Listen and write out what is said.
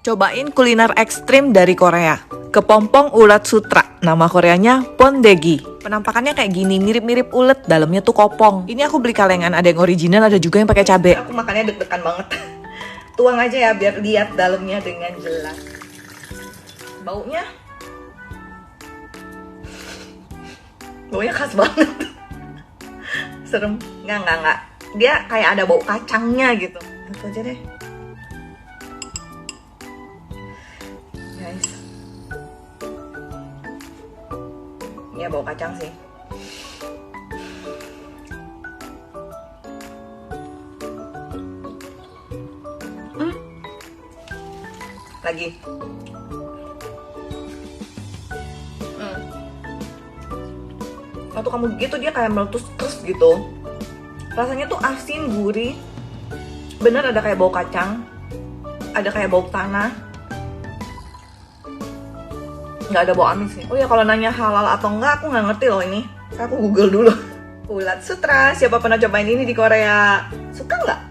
Cobain kuliner ekstrim dari Korea. Kepompong ulat sutra, nama Koreanya pondegi. Penampakannya kayak gini, mirip-mirip ulet, dalamnya tuh kopong. Ini aku beli kalengan, ada yang original, ada juga yang pakai cabe. Aku makannya deg-degan banget. Tuang aja ya biar lihat dalamnya dengan jelas. Baunya khas banget. Serem. Enggak. Dia kayak ada bau kacangnya gitu. Itu aja deh. Guys. Ya bau kacang sih. Lagi. Waktu kamu gitu dia kayak meletus terus gitu. Rasanya tuh asin, gurih. Bener ada kayak bau kacang. Ada kayak bau tanah. Nggak ada bau amis sih. Oh ya kalau nanya halal atau enggak aku nggak ngerti loh ini. Aku Google dulu. Ulat sutra, siapa pernah cobain ini di Korea? Suka nggak?